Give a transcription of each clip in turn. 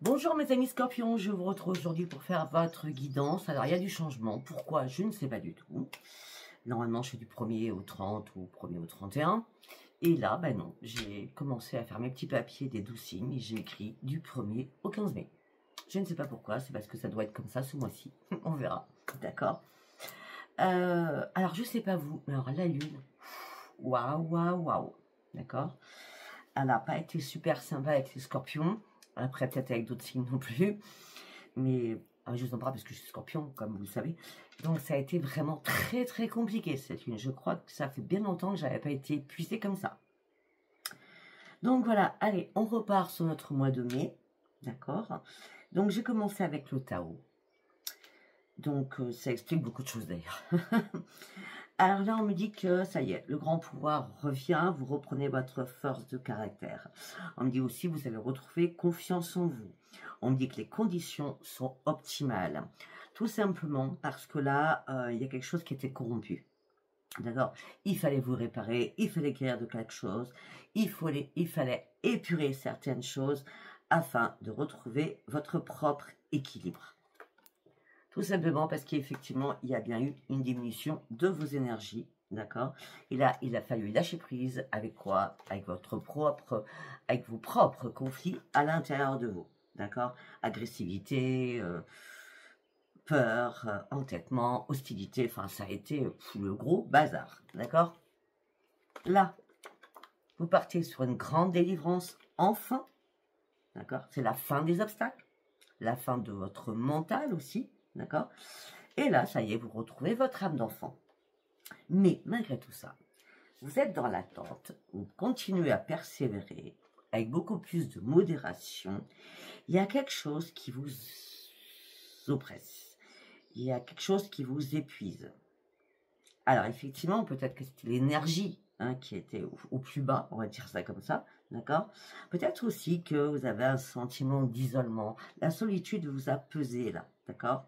Bonjour mes amis scorpions, je vous retrouve aujourd'hui pour faire votre guidance. Alors il y a du changement, pourquoi? Je ne sais pas du tout. Normalement je fais du 1er au 30 ou 1er au 31. Et là, ben non, j'ai commencé à faire mes petits papiers des 12 signes et j'ai écrit du 1er au 15 mai. Je ne sais pas pourquoi, c'est parce que ça doit être comme ça ce mois-ci. On verra, d'accord. Alors je sais pas vous, mais alors la lune, waouh, waouh, waouh, d'accord. Elle n'a pas été super sympa avec les scorpions. Après, peut-être avec d'autres signes non plus. Mais je vous en parle parce que je suis scorpion, comme vous le savez. Donc, ça a été vraiment très, très compliqué, cette lune. Je crois que ça fait bien longtemps que je n'avais pas été épuisée comme ça. Donc, voilà. Allez, on repart sur notre mois de mai. D'accord. Donc, j'ai commencé avec le Tao. Donc, ça explique beaucoup de choses, d'ailleurs. Alors là, on me dit que ça y est, le grand pouvoir revient, vous reprenez votre force de caractère. On me dit aussi, vous allez retrouver confiance en vous. On me dit que les conditions sont optimales. Tout simplement parce que là, il y a quelque chose qui était corrompu. D'accord? Il fallait vous réparer, il fallait guérir de quelque chose, il fallait épurer certaines choses afin de retrouver votre propre équilibre. Tout simplement parce qu'effectivement, il y a bien eu une diminution de vos énergies, d'accord? Et là, il a fallu lâcher prise avec quoi? Avec vos propres conflits à l'intérieur de vous, d'accord? Agressivité, peur, entêtement, hostilité, enfin, ça a été le gros bazar, d'accord? Là, vous partez sur une grande délivrance, enfin, d'accord? C'est la fin des obstacles, la fin de votre mental aussi, d'accord? Et là, ça y est, vous retrouvez votre âme d'enfant. Mais malgré tout ça, vous êtes dans l'attente, vous continuez à persévérer avec beaucoup plus de modération. Il y a quelque chose qui vous oppresse. Il y a quelque chose qui vous épuise. Alors effectivement, peut-être que c'était l'énergie qui était au plus bas, on va dire ça comme ça, d'accord? Peut-être aussi que vous avez un sentiment d'isolement. La solitude vous a pesé là, d'accord?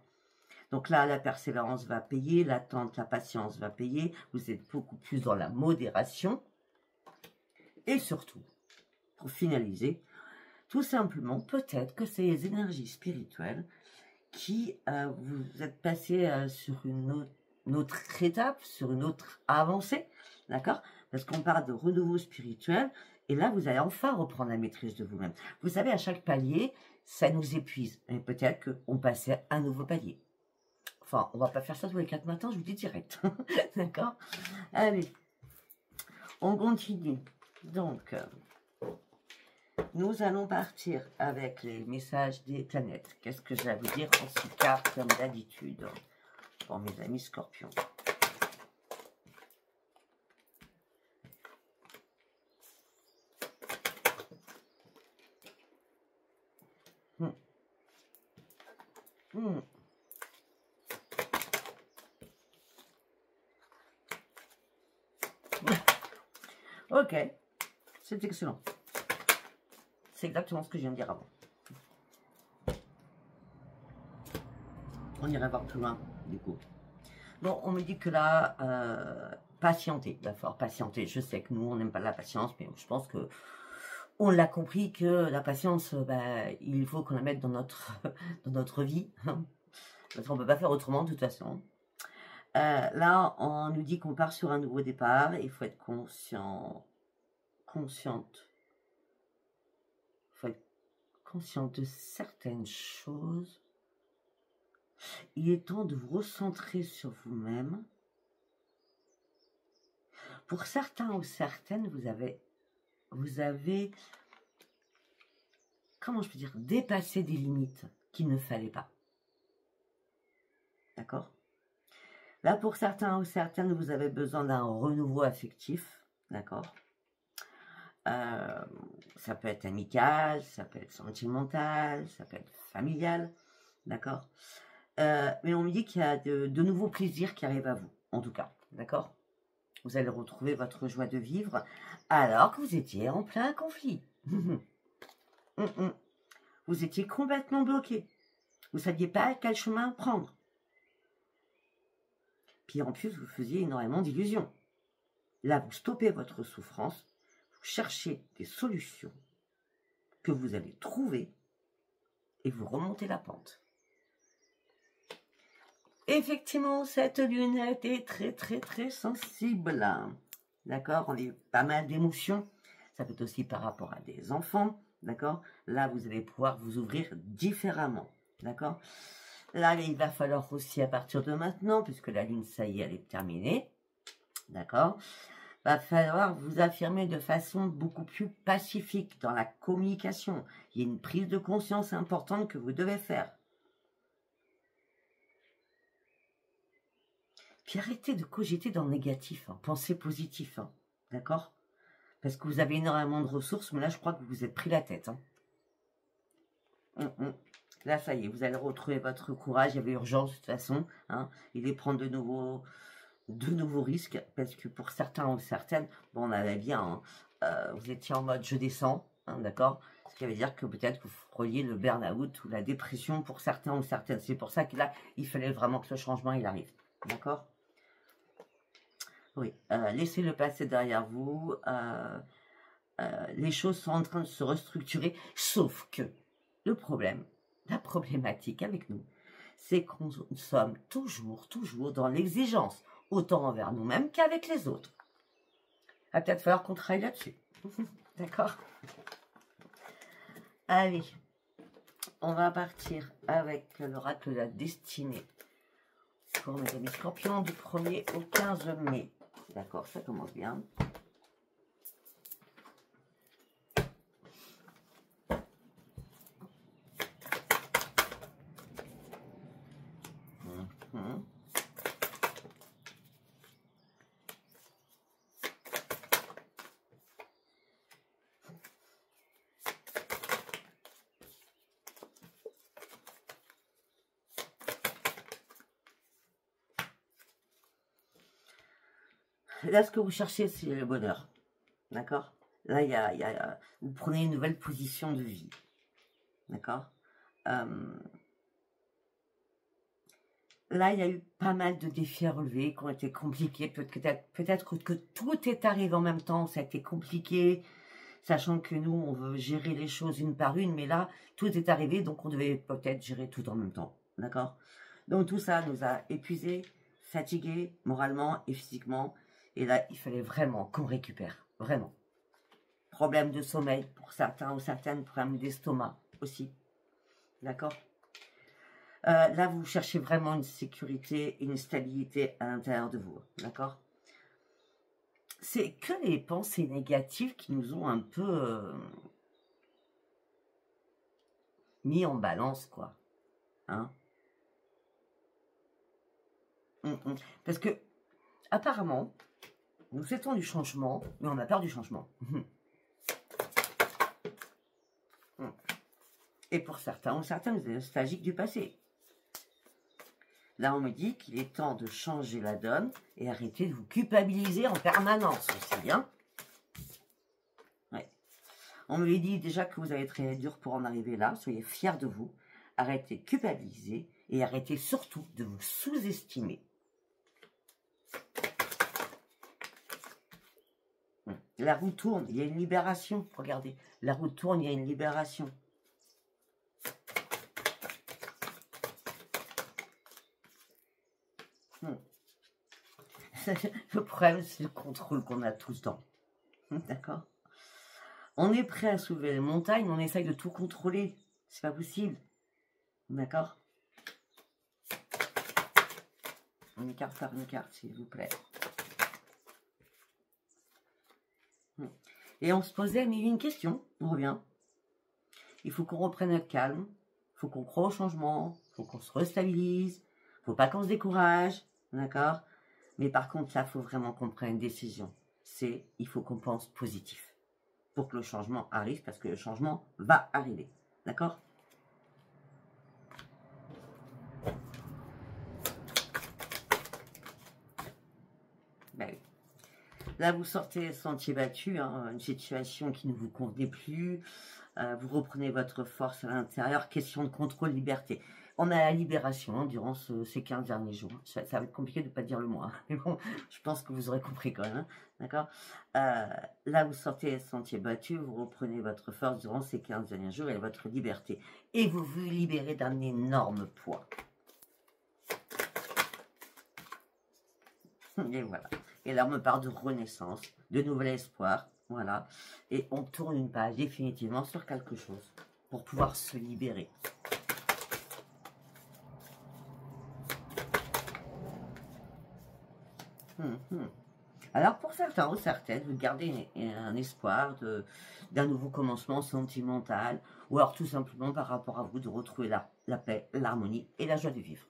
Donc là, la persévérance va payer, l'attente, la patience va payer. Vous êtes beaucoup plus dans la modération. Et surtout, pour finaliser, tout simplement, peut-être que c'est les énergies spirituelles qui vous êtes passé sur une autre étape, sur une autre avancée, d'accord? Parce qu'on parle de renouveau spirituel, et là, vous allez enfin reprendre la maîtrise de vous-même. Vous savez, à chaque palier, ça nous épuise. Et peut-être qu'on passait à un nouveau palier. Enfin, on va pas faire ça tous les 4 matins, je vous dis direct. D'accord? Allez, on continue. Donc, nous allons partir avec les messages des planètes. Qu'est-ce que j'ai à vous dire en 6 cartes, comme d'habitude, pour mes amis scorpions? Ok, c'est excellent. C'est exactement ce que je viens de dire avant. On ira voir plus loin, du coup. Bon, on me dit que là, patienter, il va falloir patienter. Je sais que nous, on n'aime pas la patience, mais je pense que on l'a compris que la patience, il faut qu'on la mette dans notre vie. Parce qu'on ne peut pas faire autrement, de toute façon. Là, on nous dit qu'on part sur un nouveau départ. Il faut être consciente. Il faut être consciente de certaines choses. Il est temps de vous recentrer sur vous-même. Pour certains ou certaines, vous avez, comment je peux dire, dépassé des limites qu'il ne fallait pas. D'accord? Là, pour certains ou certaines, vous avez besoin d'un renouveau affectif. D'accord? Ça peut être amical, ça peut être sentimental, ça peut être familial. D'accord? Mais on me dit qu'il y a de nouveaux plaisirs qui arrivent à vous, en tout cas. D'accord? Vous allez retrouver votre joie de vivre alors que vous étiez en plein conflit. Vous étiez complètement bloqué. Vous ne saviez pas quel chemin prendre. Puis en plus, vous faisiez énormément d'illusions. Là, vous stoppez votre souffrance, vous cherchez des solutions que vous allez trouver et vous remontez la pente. Effectivement, cette lunette est très sensible. D'accord? On a pas mal d'émotions. Ça peut être aussi par rapport à des enfants. D'accord? Là, vous allez pouvoir vous ouvrir différemment. D'accord? Là, il va falloir aussi, à partir de maintenant, puisque la lune, ça y est, elle est terminée. D'accord? Va falloir vous affirmer de façon beaucoup plus pacifique dans la communication. Il y a une prise de conscience importante que vous devez faire. Puis arrêtez de cogiter dans le négatif, hein. Pensez positif, hein. D'accord? Parce que vous avez énormément de ressources, mais là, je crois que vous vous êtes pris la tête. Hein. Là, ça y est, vous allez retrouver votre courage. Il y avait urgence, de toute façon. Hein. Il est prendre de nouveaux risques, parce que pour certains ou certaines, bon, on avait bien, hein, vous étiez en mode je descends, hein, d'accord? Ce qui veut dire que peut-être vous frôliez le burn-out ou la dépression pour certains ou certaines. C'est pour ça que là, il fallait vraiment que le changement, il arrive. D'accord? Oui, laissez-le passer derrière vous. Les choses sont en train de se restructurer, sauf que le problème, la problématique avec nous, c'est que nous sommes toujours dans l'exigence, autant envers nous-mêmes qu'avec les autres. Il va peut-être falloir qu'on travaille là-dessus. D'accord? Allez, on va partir avec l'oracle de la destinée pour mes amis scorpions du 1er au 15 mai. D'accord, ça commence bien. Là, ce que vous cherchez, c'est le bonheur. D'accord? Là, vous prenez une nouvelle position de vie. D'accord? Là, il y a eu pas mal de défis à relever qui ont été compliqués. Peut-être que tout est arrivé en même temps. Ça a été compliqué, sachant que nous, on veut gérer les choses une par une. Mais là, tout est arrivé, donc on devait peut-être gérer tout en même temps. D'accord? Donc tout ça nous a épuisés, fatigués, moralement et physiquement. Et là, il fallait vraiment qu'on récupère. Vraiment. Problème de sommeil pour certains ou certaines, problème d'estomac aussi. D'accord? Là, vous cherchez vraiment une sécurité, une stabilité à l'intérieur de vous. D'accord? C'est que les pensées négatives qui nous ont un peu mis en balance, quoi. Hein? Parce que, apparemment, nous souhaitons du changement, mais on a peur du changement. Et pour certains ou certaines, vous êtes nostalgiques du passé. Là, on me dit qu'il est temps de changer la donne et arrêter de vous culpabiliser en permanence aussi. Hein, ouais. On me dit déjà que vous avez très dur pour en arriver là. Soyez fiers de vous. Arrêtez de culpabiliser et arrêtez surtout de vous sous-estimer. La roue tourne, il y a une libération. Regardez, la roue tourne, il y a une libération. Le problème, c'est le contrôle qu'on a tous dans. D'accord? On est prêt à soulever les montagnes, mais on essaye de tout contrôler. C'est pas possible. D'accord? Une carte par une carte, s'il vous plaît. Et on se posait mille une question. On revient. Il faut qu'on reprenne notre calme. Il faut qu'on croie au changement. Il faut qu'on se restabilise. Il ne faut pas qu'on se décourage. D'accord? Mais par contre, là, il faut vraiment qu'on prenne une décision. Il faut qu'on pense positif. Pour que le changement arrive, parce que le changement va arriver. D'accord? Ben oui. Là, vous sortez sentier battu, hein, une situation qui ne vous convenait plus. Vous reprenez votre force à l'intérieur. Question de contrôle, liberté. On a la libération hein, durant ces 15 derniers jours. Ça va être compliqué de ne pas dire le mot. Hein. Mais bon, je pense que vous aurez compris quand même. Hein. D'accord Là, vous sortez les sentiers battus. Vous reprenez votre force durant ces 15 derniers jours et votre liberté. Et vous vous libérez d'un énorme poids. Et voilà. Et là, on me parle de renaissance, de nouvel espoir. Voilà. Et on tourne une page définitivement sur quelque chose pour pouvoir se libérer. Alors, pour certains ou certaines, vous gardez un espoir d'un nouveau commencement sentimental ou alors tout simplement par rapport à vous de retrouver la paix, l'harmonie et la joie de vivre.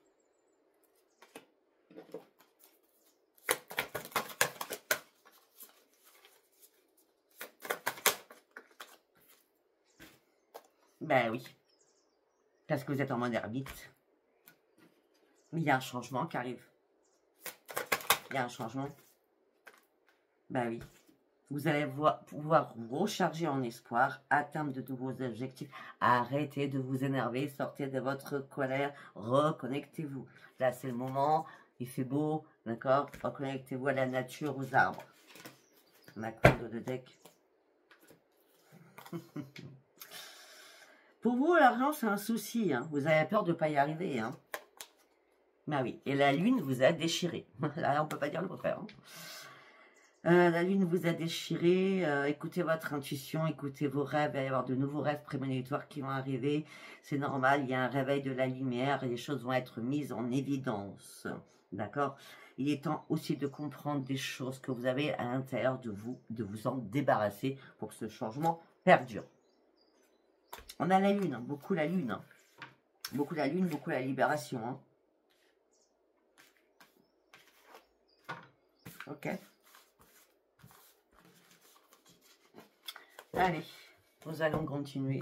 Ben oui, parce que vous êtes en mode ermite. Mais il y a un changement qui arrive. Il y a un changement. Ben oui. Vous allez pouvoir vous recharger en espoir, atteindre de nouveaux objectifs. Arrêtez de vous énerver, sortez de votre colère, reconnectez-vous. Là, c'est le moment, il fait beau, d'accord? Reconnectez-vous à la nature, aux arbres. Ma corde de deck. Pour vous, l'argent, c'est un souci. Hein. Vous avez peur de ne pas y arriver. Hein. Ben oui. Et la lune vous a déchiré. Là, on ne peut pas dire le contraire. Hein. La lune vous a déchiré. Écoutez votre intuition, écoutez vos rêves. Il va y avoir de nouveaux rêves prémonitoires qui vont arriver. C'est normal. Il y a un réveil de la lumière et les choses vont être mises en évidence. D'accord? Il est temps aussi de comprendre des choses que vous avez à l'intérieur de vous en débarrasser pour que ce changement perdure. On a la lune, hein, beaucoup la lune. Hein. Beaucoup la lune, beaucoup la libération. Hein. Ok. Allez, nous allons continuer.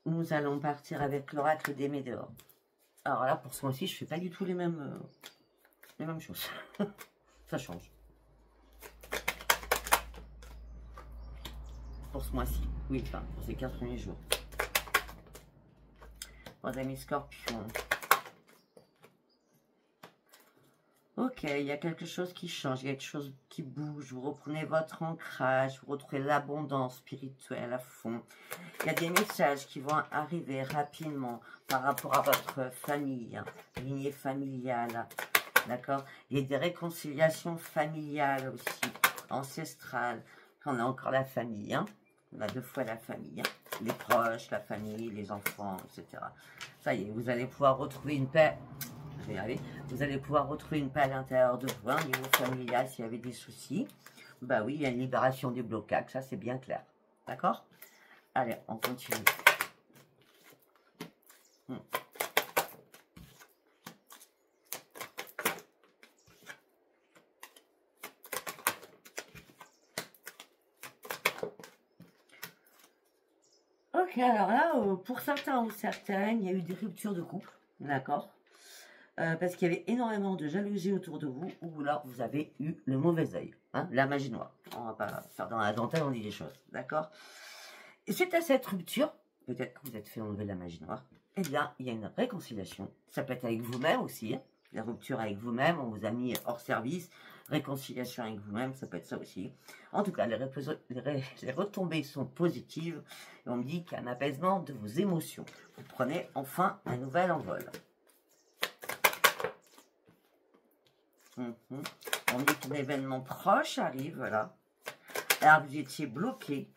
Nous allons partir avec l'oracle des Médéors. Alors là, pour ce mois-ci, je ne fais pas du tout les mêmes choses. Ça change. Pour ce mois-ci. Oui, enfin, pour ces 15 premiers jours. Mes amis Scorpions. Ok, il y a quelque chose qui change, il y a quelque chose qui bouge, vous reprenez votre ancrage, vous retrouvez l'abondance spirituelle à fond. Il y a des messages qui vont arriver rapidement par rapport à votre famille, hein, lignée familiale, d'accord? Il y a des réconciliations familiales aussi, ancestrales. On a encore la famille, hein? On a 2 fois la famille, hein? Les proches, la famille, les enfants, etc. Ça y est, vous allez pouvoir retrouver une paix. Je vais y arriver. Vous allez pouvoir retrouver une paix à l'intérieur de vous, au niveau familial, s'il y avait des soucis. Bah oui, il y a une libération des blocages, ça c'est bien clair. D'accord? Allez, on continue. Ok, alors là, pour certains ou certaines, il y a eu des ruptures de couple, d'accord? Parce qu'il y avait énormément de jalousie autour de vous, ou alors vous avez eu le mauvais œil, hein, la magie noire. On va pas faire dans la dentelle, on dit les choses, d'accord? Et suite à cette rupture, peut-être que vous êtes fait enlever la magie noire, eh bien, il y a une réconciliation. Ça peut être avec vous-même aussi, hein, la rupture avec vous-même, on vous a mis hors service, réconciliation avec vous-même, ça peut être ça aussi. En tout cas, les retombées sont positives, et on me dit qu'il y a un apaisement de vos émotions. Vous prenez enfin un nouvel envol. On dit qu'un événement proche arrive, voilà. Alors, vous étiez bloqué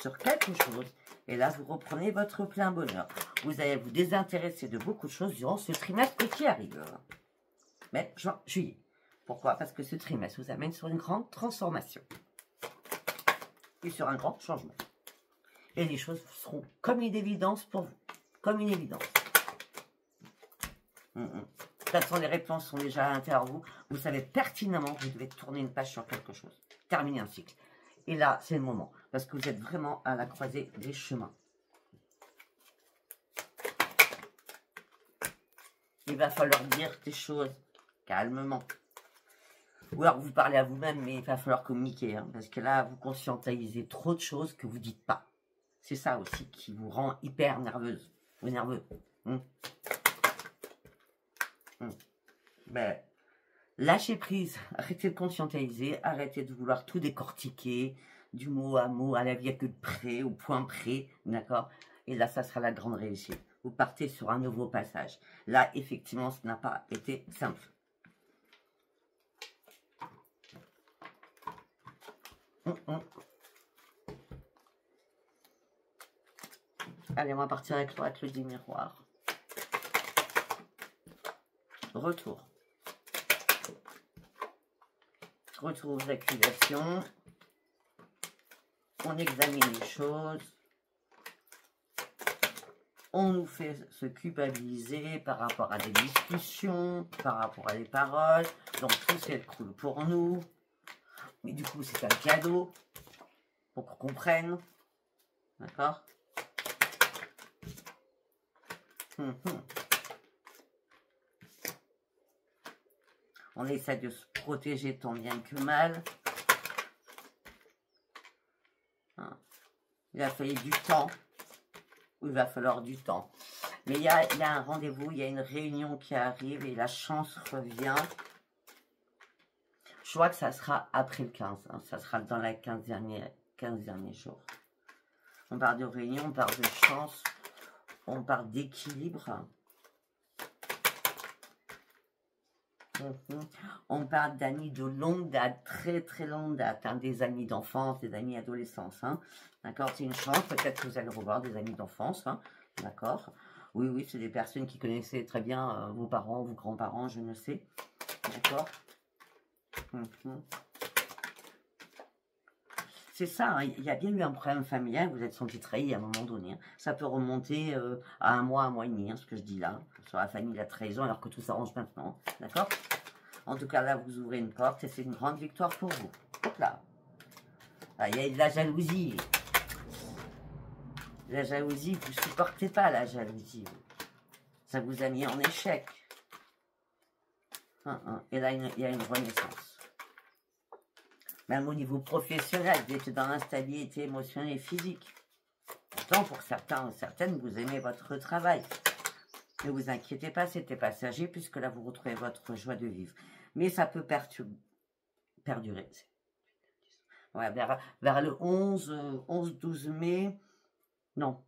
sur quelque chose, et là, vous reprenez votre plein bonheur. Vous allez vous désintéresser de beaucoup de choses durant ce trimestre qui arrive. Mais, juin, juillet. Pourquoi? Parce que ce trimestre vous amène sur une grande transformation. Et sur un grand changement. Et les choses seront comme une évidence pour vous. Comme une évidence. De toute façon, les réponses sont déjà à l'intérieur de vous. Vous savez pertinemment que vous devez tourner une page sur quelque chose. Terminer un cycle. Et là, c'est le moment. Parce que vous êtes vraiment à la croisée des chemins. Il va falloir dire des choses calmement. Ou alors vous parlez à vous-même, mais il va falloir communiquer, hein, parce que là, vous conscientisez trop de choses que vous dites pas. C'est ça aussi qui vous rend hyper nerveuse ou nerveux. Ben, lâchez prise, arrêtez de conscientiser, arrêtez de vouloir tout décortiquer, du mot, à la virgule près, au point près, d'accord? Et là, ça sera la grande réussite. Vous partez sur un nouveau passage. Là, effectivement, ce n'a pas été simple. Allez, on va partir avec l'oracle du miroir. Retour. Retour aux accusations. On examine les choses. On nous fait se culpabiliser par rapport à des discussions, par rapport à des paroles. Donc tout c'est cool pour nous. Mais du coup c'est un cadeau pour qu'on comprenne. D'accord? On essaie de se protéger tant bien que mal. Il a fallu du temps. Il va falloir du temps. Mais il y a un rendez-vous, il y a une réunion qui arrive et la chance revient. Je crois que ça sera après le 15. Hein, ça sera dans les 15 derniers jours. On parle de réunion, on parle de chance, on parle d'équilibre. On parle d'amis de longue date, très très longue date, hein, des amis d'enfance, des amis adolescence. Hein. D'accord, c'est une chance, peut-être que vous allez revoir des amis d'enfance. Hein. D'accord. Oui, oui, c'est des personnes qui connaissaient très bien vos parents, vos grands-parents, je ne sais. D'accord. C'est ça, hein, il y a bien eu un problème familial, vous êtes senti trahi à un moment donné. Hein. Ça peut remonter à un mois et demi, hein, ce que je dis là, sur la famille, la trahison, alors que tout s'arrange maintenant. D'accord. En tout cas, là, vous ouvrez une porte et c'est une grande victoire pour vous. Hop là. Ah, il y a de la jalousie. La jalousie, vous ne supportez pas la jalousie. Ça vous a mis en échec. Et là, il y a une renaissance. Même au niveau professionnel, vous êtes dans l'instabilité émotionnelle et physique. Pourtant, pour certains ou certaines, vous aimez votre travail. Ne vous inquiétez pas, c'était passager, puisque là, vous retrouvez votre joie de vivre. Mais ça peut perdurer. Ouais, vers le 11-12 mai, non,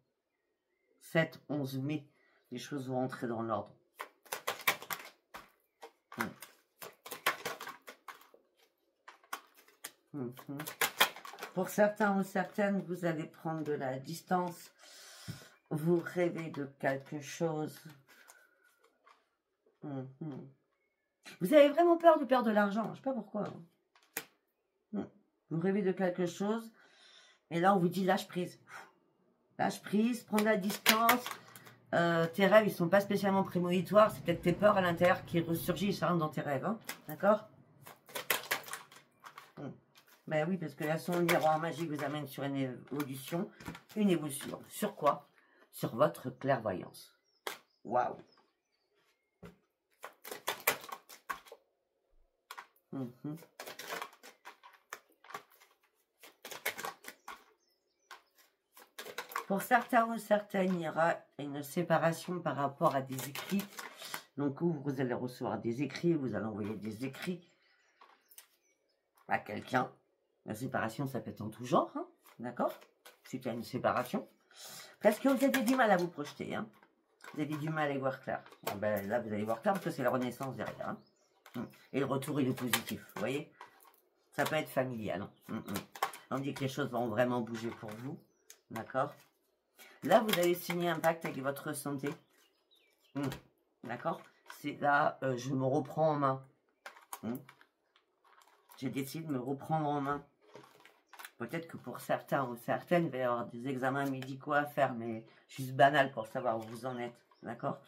7-11 mai, les choses vont entrer dans l'ordre. Pour certains ou certaines, vous allez prendre de la distance. Vous rêvez de quelque chose. Vous avez vraiment peur de perdre de l'argent. Je ne sais pas pourquoi. Vous rêvez de quelque chose. Et là, on vous dit lâche prise. Lâche prise, prends de la distance. Tes rêves, ils ne sont pas spécialement prémonitoires. C'est peut-être tes peurs à l'intérieur qui ressurgissent dans tes rêves. Hein. D'accord? Ben oui, parce que la son miroir magique vous amène sur une évolution. Une évolution. Sur quoi? Sur votre clairvoyance. Waouh. Pour certains ou certaines, il y aura une séparation par rapport à des écrits. Donc, vous allez recevoir des écrits, vous allez envoyer des écrits à quelqu'un. La séparation, ça peut être en tout genre, hein, d'accord? Suite à une séparation. Parce que vous avez du mal à vous projeter, hein. Vous avez du mal à y voir clair. Bon, ben, là, vous allez voir clair parce que c'est la renaissance derrière. Hein. Et le retour, il est positif, vous voyez? Ça peut être familial. Hein. On dit que les choses vont vraiment bouger pour vous, d'accord? Là, vous allez signer un pacte avec votre santé. D'accord? C'est là, je me reprends en main. Je décide de me reprendre en main. Peut-être que pour certains ou certaines, il va y avoir des examens médicaux à faire, mais juste banal pour savoir où vous en êtes. D'accord?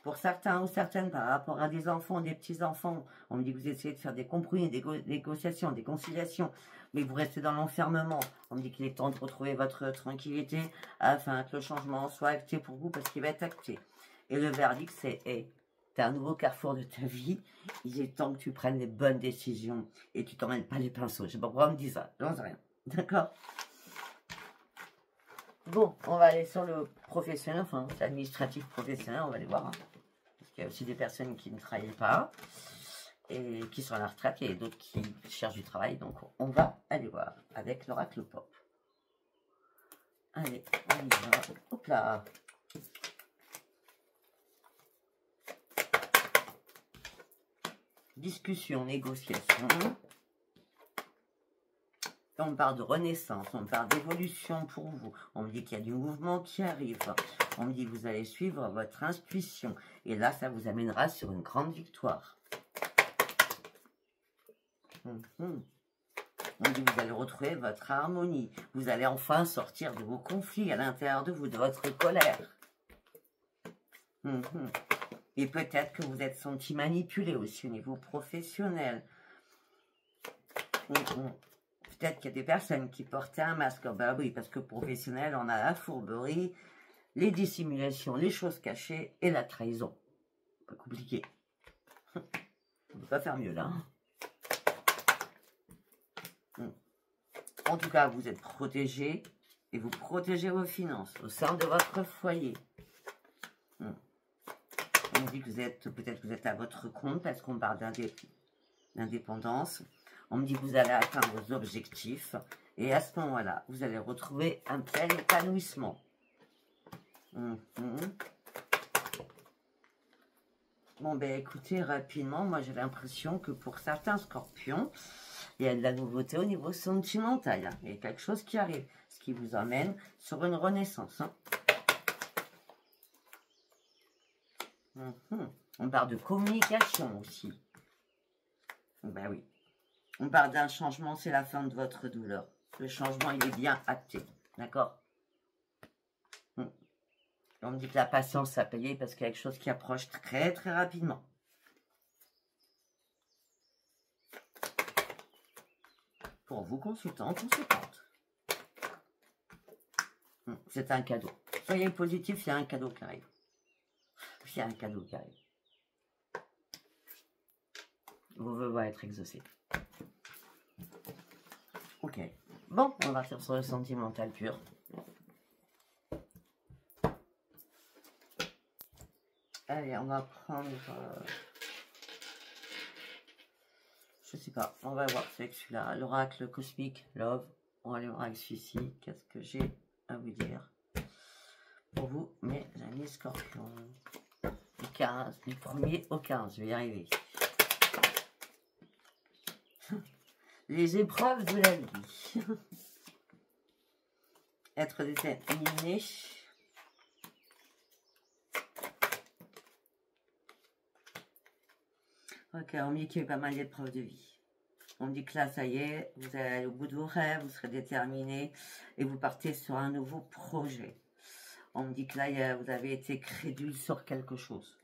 Pour certains ou certaines, par rapport à des enfants, des petits-enfants, on me dit que vous essayez de faire des compromis, des négociations, des conciliations, mais vous restez dans l'enfermement. On me dit qu'il est temps de retrouver votre tranquillité afin que le changement soit acté pour vous, parce qu'il va être acté. Et le verdict, c'est hey, tu as un nouveau carrefour de ta vie. Il est temps que tu prennes les bonnes décisions et tu t'emmènes pas les pinceaux. Je sais pas pourquoi on me dit ça, j'en sais rien. D'accord? Bon, on va aller sur le professionnel, enfin l'administratif professionnel, on va aller voir. Hein. Parce qu'il y a aussi des personnes qui ne travaillent pas et qui sont à la retraite, et d'autres qui cherchent du travail. Donc on va aller voir avec l'oracle pop. Allez, on y va. Hop là. Discussion, négociation. On parle de renaissance, on parle d'évolution pour vous. On me dit qu'il y a du mouvement qui arrive. On me dit que vous allez suivre votre intuition. Et là, ça vous amènera sur une grande victoire. On me dit que vous allez retrouver votre harmonie. Vous allez enfin sortir de vos conflits à l'intérieur de vous, de votre colère. Et peut-être que vous êtes senti manipulé aussi au niveau professionnel. Peut-être qu'il y a des personnes qui portaient un masque. Bah oui, parce que professionnel, on a la fourberie, les dissimulations, les choses cachées et la trahison. Pas compliqué. On ne peut pas faire mieux là. En tout cas, vous êtes protégé et vous protégez vos finances au sein de votre foyer. On dit que vous êtes, peut-être que vous êtes à votre compte parce qu'on parle d'indépendance. On me dit que vous allez atteindre vos objectifs. Et à ce moment-là, vous allez retrouver un plein épanouissement. Bon, ben écoutez, rapidement, moi j'ai l'impression que pour certains scorpions, il y a de la nouveauté au niveau sentimental. Hein. Il y a quelque chose qui arrive, ce qui vous emmène sur une renaissance. Hein. On parle de communication aussi. Ben oui. On parle d'un changement, c'est la fin de votre douleur. Le changement, il est bien acté. D'accord? On me dit que la patience a payé parce qu'il y a quelque chose qui approche très très rapidement. Pour vous, consultants, consultantes. C'est un cadeau. Soyez positif, il y a un cadeau qui arrive. Il y a un cadeau qui arrive. Vos vœux vont être exaucés. Ok. Bon, on va partir sur le sentimental pur. Allez, on va prendre... je sais pas, on va voir avec celui-là. L'oracle cosmique, love. On va aller voir avec celui-ci. Qu'est-ce que j'ai à vous dire pour vous, mes amis scorpions. Du 15, du 1er au 15, je vais y arriver. Les épreuves de la vie. Être déterminé. Ok, on me dit qu'il y a eu pas mal d'épreuves de vie. On me dit que là, ça y est, vous allez aller au bout de vos rêves, vous serez déterminé et vous partez sur un nouveau projet. On me dit que là, vous avez été crédule sur quelque chose.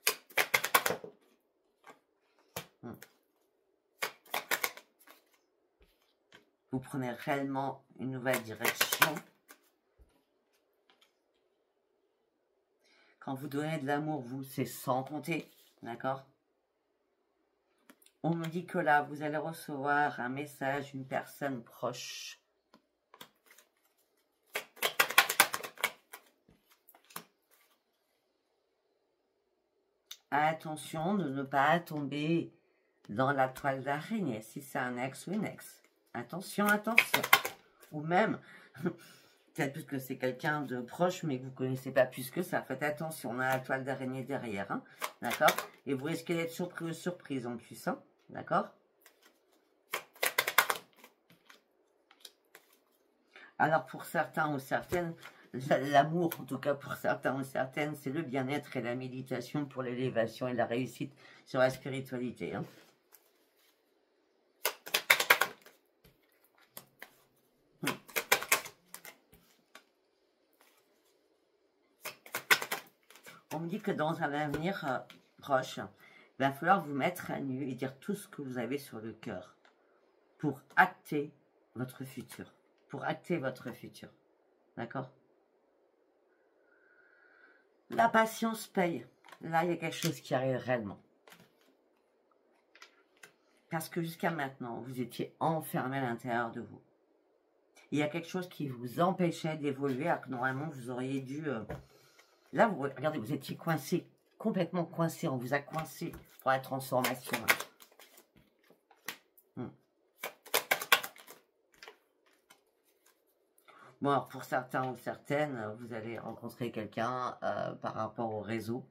Vous prenez réellement une nouvelle direction. Quand vous donnez de l'amour, vous, c'est sans compter. D'accord? On me dit que là, vous allez recevoir un message d'une personne proche. Attention de ne pas tomber dans la toile d'araignée, si c'est un ex ou une ex. Attention, attention. Ou même, peut-être plus que c'est quelqu'un de proche, mais que vous ne connaissez pas plus que ça. Faites attention, on a la toile d'araignée derrière. Hein, d'accord? Et vous risquez d'être surpris ou surprise en plus. Hein, d'accord? Alors, pour certains ou certaines, l'amour, en tout cas pour certains ou certaines, c'est le bien-être et la méditation pour l'élévation et la réussite sur la spiritualité. Hein. On me dit que dans un avenir proche, il va falloir vous mettre à nu et dire tout ce que vous avez sur le cœur pour acter votre futur. Pour acter votre futur. D'accord? La patience paye. Là, il y a quelque chose qui arrive réellement. Parce que jusqu'à maintenant, vous étiez enfermé à l'intérieur de vous. Il y a quelque chose qui vous empêchait d'évoluer, alors que normalement, vous auriez dû... Là, vous regardez, vous étiez coincé, complètement coincé. On vous a coincé pour la transformation. Bon, alors pour certains ou certaines, vous allez rencontrer quelqu'un par rapport au réseau.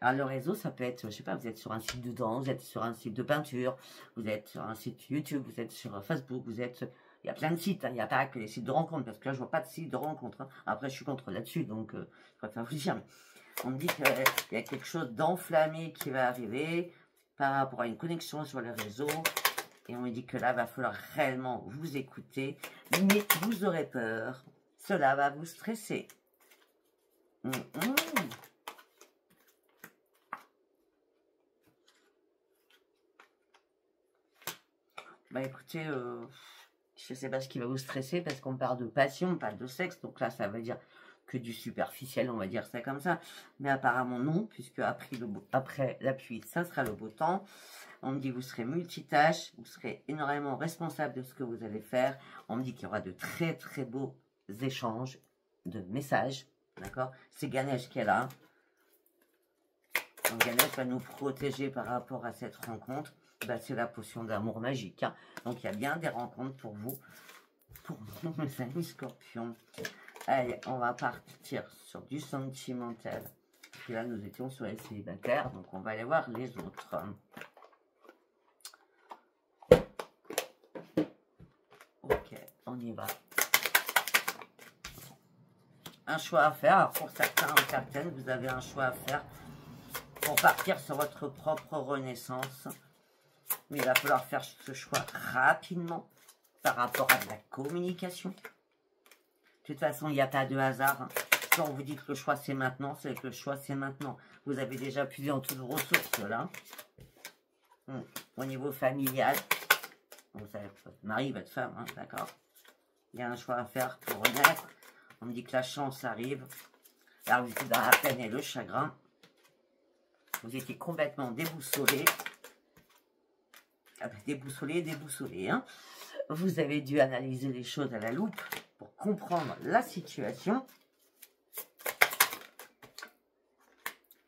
Alors le réseau, ça peut être, je sais pas, vous êtes sur un site de danse, vous êtes sur un site de peinture, vous êtes sur un site YouTube, vous êtes sur Facebook, vous êtes... Il y a plein de sites, hein, il n'y a pas que les sites de rencontres, parce que là, je vois pas de site de rencontres. Hein. Après, je suis contre là-dessus, donc je préfère vous dire. Mais on me dit qu'il y a quelque chose d'enflammé qui va arriver par rapport à une connexion sur les réseaux. Et on me dit que là, il va falloir réellement vous écouter, mais vous aurez peur. Cela va vous stresser. Bah écoutez, je sais pas ce qui va vous stresser parce qu'on parle de passion, on parle de sexe, donc là ça veut dire que du superficiel, on va dire ça comme ça. Mais apparemment non, puisque après la pluie, ça sera le beau temps. On me dit que vous serez multitâche, vous serez énormément responsable de ce que vous allez faire. On me dit qu'il y aura de très très beaux échanges de messages, d'accord? C'est Ganesh qui est là. Donc Ganesh va nous protéger par rapport à cette rencontre. Bah, c'est la potion d'amour magique. Hein. Donc, il y a bien des rencontres pour vous, pour vous, mes amis scorpions. Allez, on va partir sur du sentimental. Puis là, nous étions sur les célibataires, donc on va aller voir les autres. Ok, on y va. Un choix à faire. Alors, pour certains ou certaines, vous avez un choix à faire pour partir sur votre propre renaissance. Mais il va falloir faire ce choix rapidement par rapport à la communication. De toute façon, il n'y a pas de hasard. Quand on vous dit que le choix c'est maintenant, c'est que le choix c'est maintenant. Vous avez déjà puisé en toutes vos ressources là. Au niveau familial, vous savez, votre mari, votre femme, hein, d'accord. Il y a un choix à faire pour renaître. On me dit que la chance arrive. Alors vous étiez dans la peine et le chagrin. Vous étiez complètement déboussolé. Déboussolé, hein. Vous avez dû analyser les choses à la loupe pour comprendre la situation.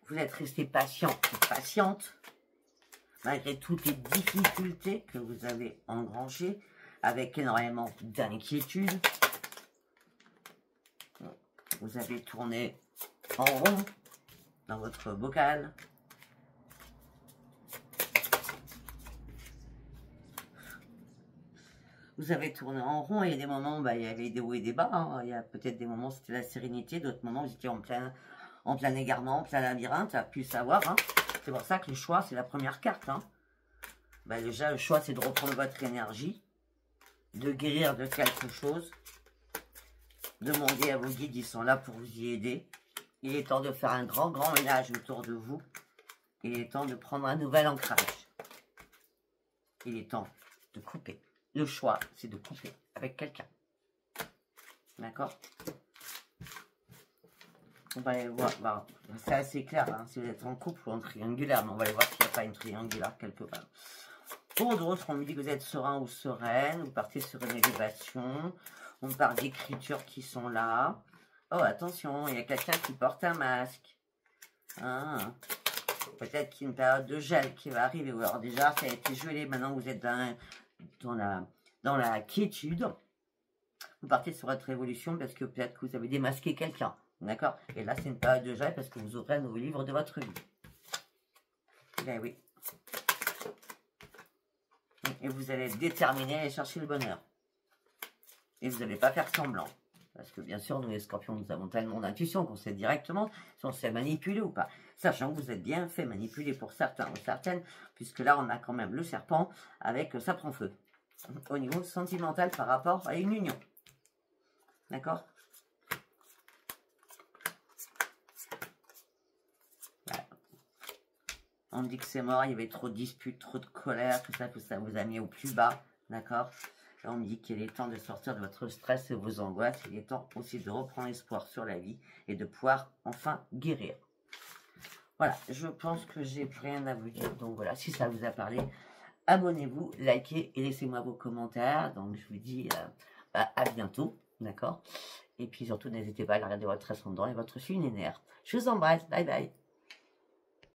Vous êtes resté patient et patiente, malgré toutes les difficultés que vous avez engrangées, avec énormément d'inquiétude. Vous avez tourné en rond dans votre bocal. Vous avez tourné en rond, et il y a des moments, bah, il y avait des hauts et des bas. Hein. Il y a peut-être des moments, c'était la sérénité, d'autres moments, vous étiez en plein égarement, en plein labyrinthe, à pu savoir. Hein. C'est pour ça que le choix, c'est la première carte. Hein. Bah, déjà, le choix, c'est de reprendre votre énergie, de guérir de quelque chose. Demandez à vos guides, ils sont là pour vous y aider. Il est temps de faire un grand ménage autour de vous. Il est temps de prendre un nouvel ancrage. Il est temps de couper. Le choix, c'est de couper avec quelqu'un. D'accord? On va aller voir. Bah, c'est assez clair, hein, si vous êtes en couple ou en triangulaire. Mais on va aller voir s'il n'y a pas une triangulaire quelque part. Pour d'autres, on me dit que vous êtes serein ou sereine. Vous partez sur une élévation. On parle d'écritures qui sont là. Oh, attention, il y a quelqu'un qui porte un masque. Ah, peut-être qu'il y a une période de gel qui va arriver. Ou alors déjà, ça a été gelé. Maintenant, vous êtes dans la quiétude. Vous partez sur votre évolution parce que peut-être que vous avez démasqué quelqu'un. D'accord? Et là, c'est une période de gel parce que vous ouvrez un nouveau livre de votre vie. Ben oui. Et vous allez être déterminé à aller chercher le bonheur. Et vous n'allez pas faire semblant. Parce que bien sûr, nous les scorpions, nous avons tellement d'intuition qu'on sait directement si on se fait manipuler ou pas. Sachant que vous êtes bien fait manipuler pour certains ou certaines, puisque là, on a quand même le serpent avec ça prend feu. Au niveau sentimental par rapport à une union. D'accord? Voilà. On me dit que c'est mort, il y avait trop de disputes, trop de colère, tout ça vous a mis au plus bas. D'accord? Là, on me dit qu'il est temps de sortir de votre stress et vos angoisses. Il est temps aussi de reprendre espoir sur la vie et de pouvoir enfin guérir. Voilà, je pense que j'ai plus rien à vous dire. Donc voilà, si ça vous a parlé, abonnez-vous, likez et laissez-moi vos commentaires. Donc je vous dis à bientôt, d'accord? Et puis surtout, n'hésitez pas à regarder votre ascendant et votre signe lunaire. Je vous embrasse, bye bye.